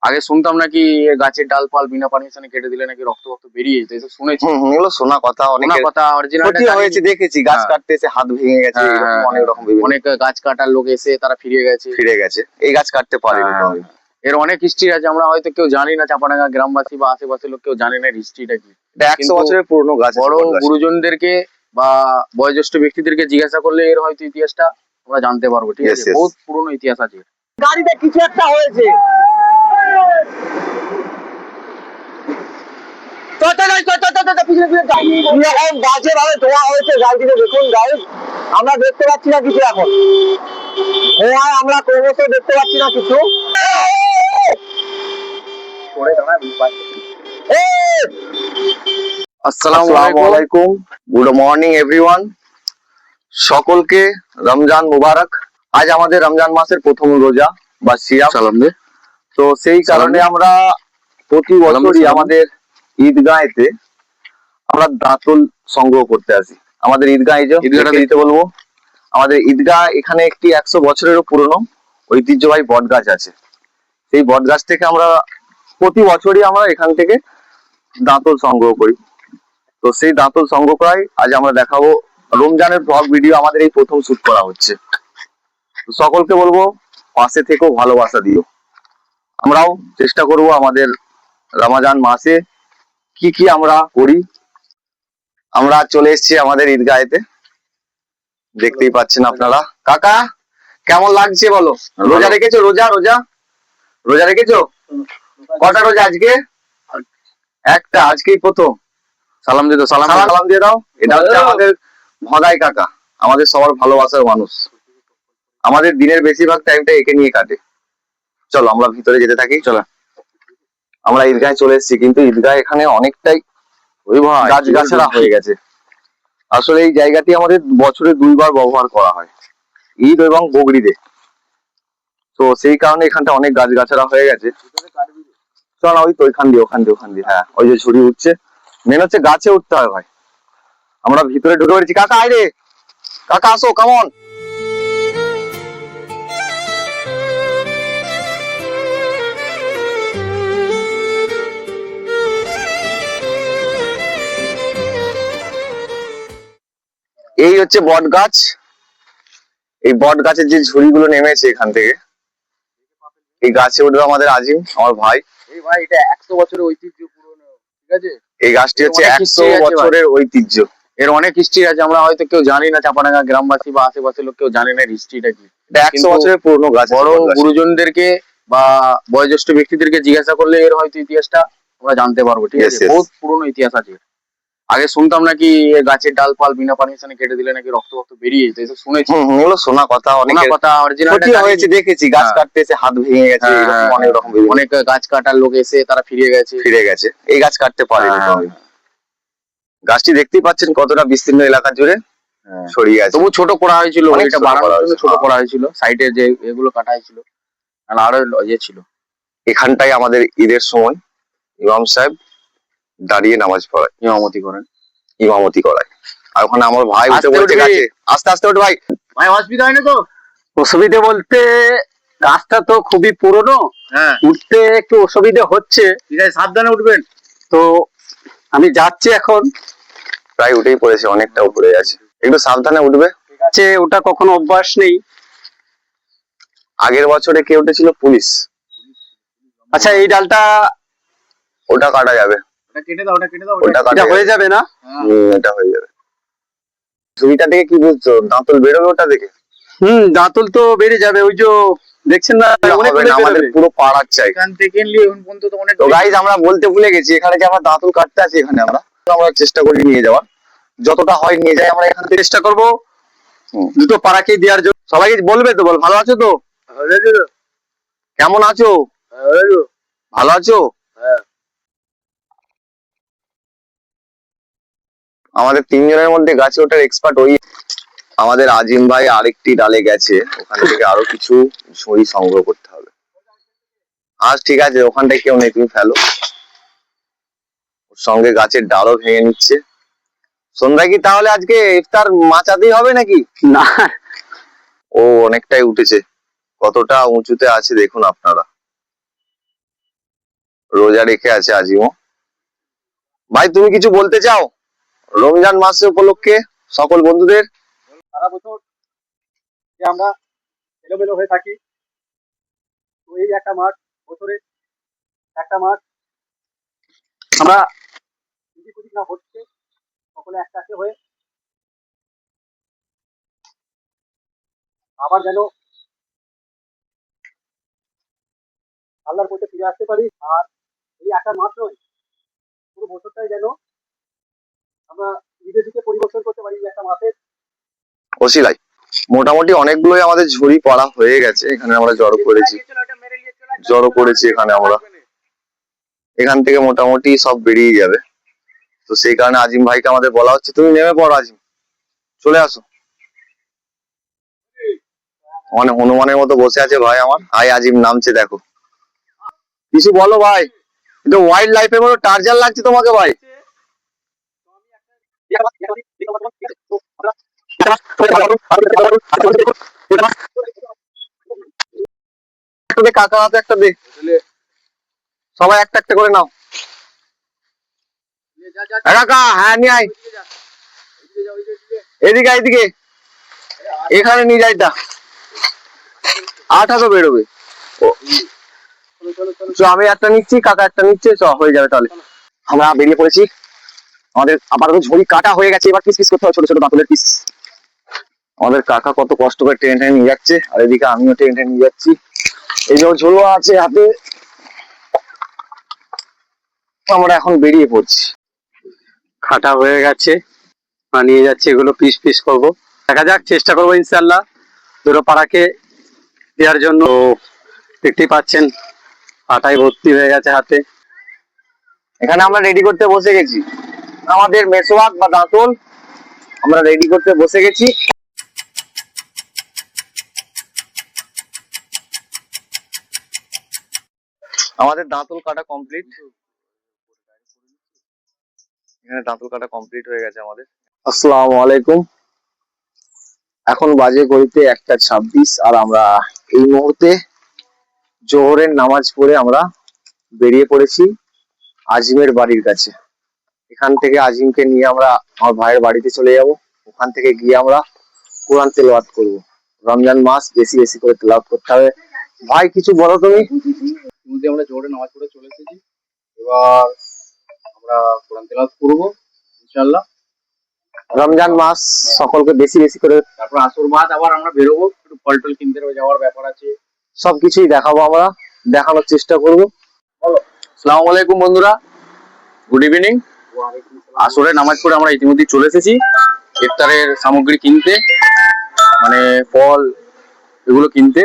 আগে শুনতাম নাকি গাছের ডালপাল বিনা পারমিশনে কেটে দিলে নাকি রক্ত রক্ত বেরিয়ে যেত, এসব শুনেছি। এগুলো শোনা কথা, অনেক কথা অরিজিনালটা ক্ষতি হয়েছে দেখেছি, গাছ কাটতে এসে হাত ভেঙে গেছে, এরকম অনেক রকম অনেক গাছ কাটার লোক এসে তারা ফিরে গেছে। এই গাছ কাটতে পারেনি তো আমি। এর অনেক হিস্ট্রি আছে, আমরা হয়তো কেউ জানি না, চাপাডাঙ্গা গ্রামবাসী বা আশেপাশের লোক কেউ জানে না হিস্ট্রিটা কি। এটা 100 বছরের পুরনো গাছ। বড় গুরুজনদেরকে বা বয়োজ্যেষ্ঠ ব্যক্তিদেরকে জিজ্ঞাসা করলে এর হয়তো ইতিহাসটা আমরা জানতে পারবো। ঠিক আছে, বহুত পুরনো ইতিহাস আছে। গাড়িতে কিছু একটা হয়েছে। বাজে ভাবে ধোয়া হয়েছে গাড়িটিতে, দেখুন গাইস, আমরা দেখতে পাচ্ছি না কিছু এখন। ধোঁয়ায় আমরা ক্রমশ দেখতে পাচ্ছি না কিছু। আসসালামু আলাইকুম, গুড মর্নিং এভরিওয়ান। সকলকে রমজান মুবারক। আজ আমাদের রমজান মাসের প্রথম রোজা বা সিয়াম। তো সেই কারণে আমরা প্রতি বছরই আমাদের ঈদগাহেতে আমরা দাঁতল সংগ্রহ করতে আসি। আমাদের ঈদগাহ দিতে বলবো, আমাদের ঈদগাহ এখানে একটি 100 বছরেরও পুরনো ঐতিহ্যবাহী বট গাছ আছে। সেই বট গাছ থেকে আমরা প্রতি বছরই আমরা এখান থেকে দাঁতল সংগ্রহ করি। তো সেই দাঁতল সংগ্রহ করাই আজ আমরা দেখাবো। রমজানের ব্লগ ভিডিও আমাদের এই প্রথম শুট করা হচ্ছে। সকলকে বলবো পাশে থেকেও ভালোবাসা দিও। আমরাও চেষ্টা করব আমাদের রমজান মাসে কি কি আমরা করি। আমরা চলে এসেছি আমাদের ঈদগাহেতে, দেখতেই পাচ্ছেন আপনারা। কাকা কেমন লাগছে বলো? রোজা রেখেছো? রোজা রোজা রোজা রেখেছো? কটা রোজা আজকে? একটা, আজকেই প্রথম। সালাম দিয়ে দাও, সালাম দিয়ে দাও। এটা হচ্ছে আমাদের ভদাই কাকা, আমাদের সবার ভালোবাসার মানুষ। আমাদের দিনের বেশিরভাগ টাইমটা একে নিয়ে কাটে। চলো আমরা ভিতরে যেতে থাকি। চলো, আমরা ঈদগাহে চলে এসেছি, কিন্তু ঈদগাহ এখানে অনেকটাই গাছগাছড়া হয়ে গেছে। আসলে এই জায়গাটি আমাদের বছরে 2 বার ব্যবহার করা হয়, ঈদ এবং বকরিদে। তো সেই কারণে এখানটা অনেক গাছগাছড়া হয়ে গেছে। চল ওই তো ওখান দিয়ে হ্যাঁ, ওই যে ঝুড়ি উঠছে। মেন হচ্ছে গাছে উঠতে হয় ভাই। আমরা ভিতরে ঢুকে পড়েছি। কাকা আয় রে, কাকা আসো, কেমন? এই হচ্ছে বট গাছ। এই বট গাছের যে ঝুড়িগুলো নেমেছে এখান থেকে, এই গাছে উঠবে আমাদের আজিম, আমার ভাই। এই ভাই এটা 100 বছরের ঐতিহ্য পুরনো। ঠিক আছে, এই গাছটি হচ্ছে 100 বছরের ঐতিহ্য। এর অনেক হিস্ট্রি আছে, আমরা হয়তো কেউ জানি না, চাপাডাঙ্গা গ্রামবাসী বা আশেপাশের লোক কেউ জানে না হিস্ট্রিটা কি। এটা 100 বছরের পুরনো গাছ। বড় গুরুজনদেরকে বা বয়োজ্যেষ্ঠ ব্যক্তিদেরকে জিজ্ঞাসা করলে এর হয়তো ইতিহাসটা আমরা জানতে পারবো। ঠিক আছে, বহুত পুরনো ইতিহাস আছে। আগে শুনতাম নাকি গাছের ডালপাল বিনা পারমিশনে কেটে দিলে নাকি রক্ত রক্ত বেরিয়ে যেত, এসব শুনেছি। এগুলো শোনা কথা, অনেক কথা অরিজিনালটা হয়েছে দেখেছি। গাছ কাটতে এসে হাত ভেঙে গেছে, এরকম অনেক রকম। অনেক গাছ কাটার লোক এসে তারা ফিরে গেছে। এই গাছ কাটতে পারেনি তো আমি। গাছটি দেখতেই পাচ্ছেন কতটা বিস্তীর্ণ এলাকা জুড়ে ছড়িয়ে আছে। তবু ছোট করা হয়েছিল, এটা বাড়ানোর জন্য ছোট করা হয়েছিল। সাইডে যে এগুলো কাটা হয়েছিল আরো ইয়ে ছিল। এখানটাই আমাদের ঈদের সময় ইমাম সাহেব দাঁড়িয়ে নামাজ পড়ায়, ইমামতি করায়। আর ওখানে আমার ভাই উঠে বলছে গাছে, আস্তে আস্তে ওঠ ভাই। ভাই অসুবিধা হয় না তো? অসুবিধে বলতে গাছটা তো খুবই পুরনো, উঠতে একটু অসুবিধা হচ্ছে। ঠিক আছে, সাবধানে উঠবেন। তো আমি যাচ্ছি এখন। প্রায় উঠেই পড়েছে, অনেকটা উপরে আছে, একটু সাবধানে উঠবে। ওটা কখনো অভ্যাস নেই। আগের বছরে কে উঠেছিল? পুলিশ। আচ্ছা, এই ডালটা ওটা কাটা যাবে, কেটে দাও, এটা হয়ে যাবে না? এটা হয়ে যাবে। ঝুড়িটা থেকে কি বুঝছো? দাঁতল বেরোবে ওটা দেখে? দাঁতল তো বেড়ে যাবে। ওই যে দেখছেন না, আমাদের পুরো পাড়ার চাই। এখান থেকে তো গাইস, আমরা বলতে ভুলে গেছি, এখানে যে আমরা দাঁতল কাটতে আছি, এখানে আমরা চেষ্টা করি নিয়ে যাওয়ার, যতটা হয় নিয়ে যাই। আমরা এখান থেকে চেষ্টা করবো দুটো পাড়াকে দেওয়ার জন্য। সবাইকে বলবে তো, বল ভালো আছো তো? কেমন আছো? ভালো আছো? আমাদের 3 জনের মধ্যে গাছে ওঠার এক্সপার্ট ওই আমাদের আজিম ভাই। আরেকটি ডালে গেছে, ওখান থেকে আরো কিছু ঝুড়ি সংগ্রহ করতে হবে। আজ ঠিক আছে, ওখানটায় কেউ নেই, তুমি ফেলো। ওর সঙ্গে গাছের ডালও ভেঙে নিচ্ছে। সন্ধ্যা কি তাহলে আজকে ইফতার মাচাতেই হবে নাকি? না, ও অনেকটাই উঠেছে, কতটা উঁচুতে আছে দেখুন আপনারা। রোজা রেখে আছে আজিমও। ভাই তুমি কিছু বলতে চাও রমজান মাসে উপলক্ষে সকল বন্ধুদের? সারা বছর যে আমরা এলোমেলো হয়ে থাকি, তো এই একটা মাস, বছরে একটা মাস আমরা এদিক ওদিক না হচ্ছে, সকলে একসাথে হয়ে আবার যেন আল্লাহর পথে ফিরে আসতে পারি। আর এই একটা মাস নয়, পুরো বছরটাই যেন আমরা নিজেদেরকে পরিবর্তন করতে পারি এই একটা মাসে। ওসিলাই মোটামুটি অনেকগুলোই আমাদের ঝুড়ি পড়া হয়ে গেছে, এখানে আমরা জড়ো করেছি এখানে আমরা, এখান থেকে মোটামুটি সব বেরিয়ে যাবে। তো সেই কারণে আজিম ভাইকে আমাদের বলা হচ্ছে তুমি নেমে পড়ো, আজিম চলে আসো। মানে হনুমানের মতো বসে আছে ভাই আমার। হাই আজিম নামছে, দেখো কিছু বলো ভাই। এটা ওয়াইল্ড লাইফের মতো টার্জার লাগছে তোমাকে ভাই। কাকা হাতে একটা দে, সবাই একটা একটা করে নাও। কাকা হ্যাঁ নিয়ে আয়, এদিকে এদিকে, এখানে নিয়ে যাইটা আঠা তো বেরোবে। আমি একটা নিচ্ছি, কাকা একটা নিচ্ছে, হয়ে যাবে তাহলে। আমরা বেরিয়ে পড়েছি, আমাদের আপাতত ঝুড়ি কাটা হয়ে গেছে, এবার পিস পিস করতে হবে ছোট ছোট দাঁতলের পিস। আমাদের কাকা কত কষ্ট করে টেনে টেনে নিয়ে যাচ্ছে, আর এদিকে আমিও টেনে টেনে নিয়ে যাচ্ছি। এই যে ঝোলো আছে হাতে, আমরা এখন বেরিয়ে পড়ছি। কাটা হয়ে গেছে, নিয়ে যাচ্ছি, এগুলো পিস পিস করবো, দেখা যাক, চেষ্টা করবো ইনশাল্লাহ দুটো পাড়াকে দেওয়ার জন্য। দেখতেই পাচ্ছেন আটাই ভর্তি হয়ে গেছে হাতে। এখানে আমরা রেডি করতে বসে গেছি আমাদের মেসোয়াক বা দাঁতল, আমরা রেডি করতে বসে গেছি। আমাদের দাঁতল কাটা কমপ্লিট, এখানে দাঁতল কাটা কমপ্লিট হয়ে গেছে আমাদের। আসসালামু আলাইকুম, এখন বাজে ঘড়িতে 1:26, আর আমরা এই মুহূর্তে জোহরের নামাজ পড়ে আমরা বেরিয়ে পড়েছি আজিমের বাড়ির কাছে। এখান থেকে আজিমকে নিয়ে আমরা আমার ভাইয়ের বাড়িতে চলে যাব, ওখান থেকে গিয়ে আমরা কোরআন তেলাওয়াত করব। রমজান মাস, বেশি বেশি করে তেলাওয়াত করতে হবে। ভাই কিছু বলো তুমি। আমরা জোহরের নামাজ পড়ে চলে এসেছি, এবার আমরা কোরআন তেলাওয়াত করবো ইনশাআল্লাহ। রমজান মাস সকলকে বেশি বেশি করে, তারপর আসর বাদ আবার আমরা বেরোবো, একটু ফল টল কিনতে যাওয়ার ব্যাপার আছে, সবকিছুই দেখাবো, আমরা দেখানোর চেষ্টা করব। আসসালামু আলাইকুম বন্ধুরা, গুড ইভিনিং। আসরে নামাজ পড়ে আমরা ইতিমধ্যে চলে এসেছি ইফতারের সামগ্রী কিনতে, মানে ফল এগুলো কিনতে।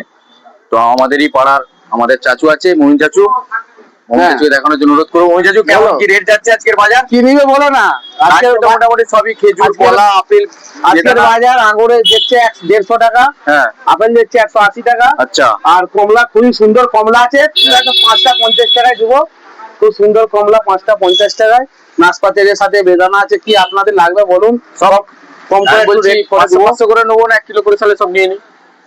তো আমাদেরই পাড়ার আমাদের চাচু আছে, মহিন চাচু, দেখানোর জন্য অনুরোধ করবো। মহিন চাচু, কেমন কি রেট যাচ্ছে আজকের বাজার? কি নিবে বলো না, আজকের মোটামুটি সবই খেজুর, কলা, আপেল। আজকের বাজার আঙ্গুরের দিচ্ছে 150 টাকা, হ্যাঁ, আপেল দিচ্ছে 180 টাকা। আচ্ছা, আর কমলা, খুবই সুন্দর কমলা আছে, 5টা 50 টাকায় দেবো। খুব সুন্দর কমলা 5টা 50 টাকায়। নাশপাতির সাথে বেদানা আছে, কি আপনাদের লাগবে বলুন, সব কম করে বলছি 500 করে নেবো না 1 কিলো করে, তাহলে সব নিয়ে নি।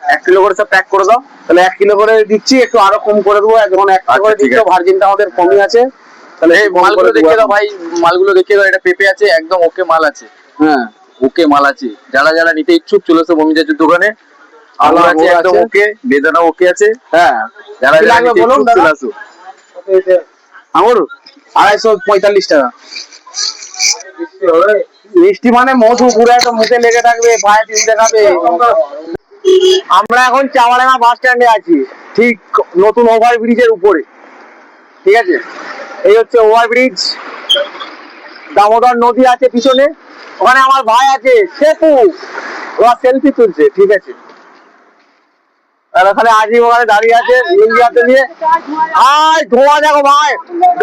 1 কিলো করে সব প্যাক করে দাও। তাহলে 1 কিলো করে দিচ্ছি, একটু আরো কম করে দেবো, এখন 1 কিলো করে দিচ্ছি, ভার্জিনটা আমাদের কমই আছে। তাহলে এই মালগুলো দেখিয়ে দাও ভাই, মালগুলো দেখিয়ে দাও। এটা পেঁপে আছে, একদম ওকে মাল আছে, হ্যাঁ ওকে মাল আছে। যারা যারা নিতে ইচ্ছুক চলে এসো মমিন চাচুর দোকানে। আলু আছে একদম ওকে, বেদানা ওকে আছে, হ্যাঁ। যারা যারা নিতে ইচ্ছুক চলে আসো। আঙুর 245 টাকা। মিষ্টি মানে মধু, পুরো একটা মুখে লেগে থাকবে, পায়ে তিন দেখাবে। আমরা এখন চাওয়াডাঙ্গা বাস স্ট্যান্ডে আছি, ঠিক নতুন ওভার ব্রিজের উপরে, ঠিক আছে। এই হচ্ছে ওভার ব্রিজ, দামোদর নদী আছে পিছনে, ওখানে আমার ভাই আছে সেতু, ওরা সেলফি তুলছে, ঠিক আছে। আর ওখানে আজি ওখানে দাঁড়িয়ে আছে ইন্ডিয়াতে নিয়ে। আয় ধোঁয়া দেখো ভাই,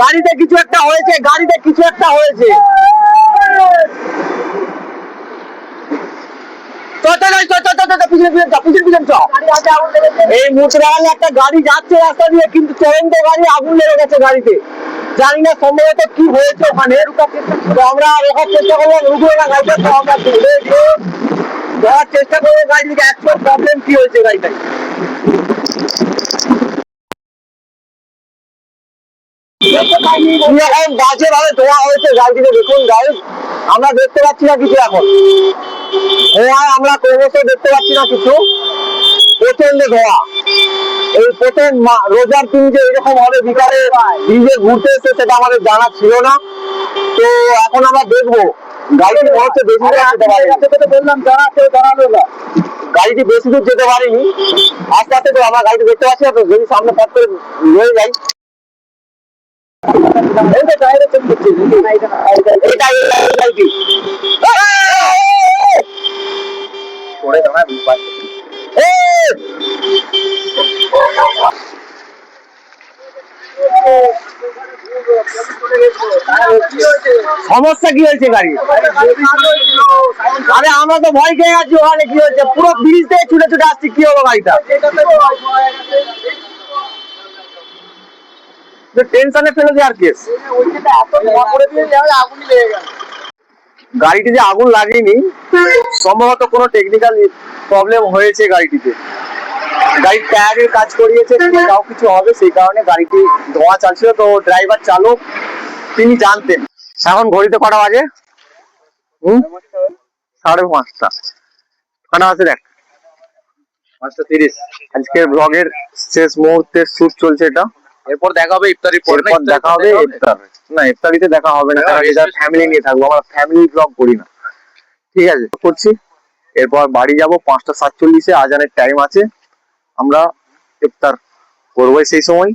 গাড়িতে কিছু একটা হয়েছে, গাড়িতে কিছু একটা হয়েছে। এই মুহূর্তে একটা গাড়ি যাচ্ছে রাস্তা দিয়ে, কিন্তু চলন্ত গাড়ি আগুন লেগে গেছে গাড়িতে, জানি না সম্ভবত কি হয়েছে ওখানে। তো আমরা দেখার চেষ্টা করবো, রুকবো না গাড়িটা, তো আমরা দেখার চেষ্টা করবো গাড়িতে অ্যাকচুয়াল প্রবলেম কি হয়েছে গাড়িটায়। কিরকম বাজে ভাবে ধোয়া হয়েছে গাড়িটিতে দেখুন গাইড, আমরা দেখতে পাচ্ছি না কিছু এখন, ধোঁয়ায় আমরা ক্রমশ দেখতে পাচ্ছি না কিছু, প্রচন্ড ধোঁয়া। এই প্রথম রোজার দিন যে এরকম হবে বিকালে ব্রিজে ঘুরতে এসে, সেটা আমাদের জানা ছিল না। তো এখন আমরা দেখবো গাড়িটি মনে হচ্ছে বেশি দূর যেতে পারেনি, বললাম জানা কেউ জানালো না, গাড়িটি বেশি দূর যেতে পারেনি। আস্তে আস্তে তো আমরা গাড়িটি দেখতে পাচ্ছি না, তো যদি সামনে পথ করে রয়ে যাই, সমস্যা কি হয়েছে গাড়ি? আরে আমরা তো ভয় খেয়ে গেছি, ওখানে কি হয়েছে, পুরো ব্রিজ থেকে ছুটে ছুটে আসছি, কি হলো গাড়িটা? টেনশনে ফেলে দেওয়ার কেস। গাড়িটি যে আগুন লাগেনি, সম্ভবত কোনো টেকনিক্যাল প্রবলেম হয়েছে গাড়িটিতে, গাড়ির টায়ারের কাজ করিয়েছে, তাও কিছু হবে, সেই কারণে গাড়িটি ধোঁয়া চালছিল। তো ড্রাইভার চালক তিনি জানতেন। এখন ঘড়িতে কটা বাজে? 5:30। কটা আছে দেখ, 5:30। আজকের ব্লগের শেষ মুহূর্তে শুট চলছে এটা। এরপর দেখা হবে ইফতারির পর, এরপর দেখা হবে ইফতার। না, ইফতারিতে দেখা হবে না, কারণ এটা ফ্যামিলি নিয়ে থাকবো, আমরা ফ্যামিলি ব্লগ করি না। ঠিক আছে, করছি। এরপর বাড়ি যাব 5:47, আজানের টাইম আছে, আমরা ইফতার করবো সেই সময়।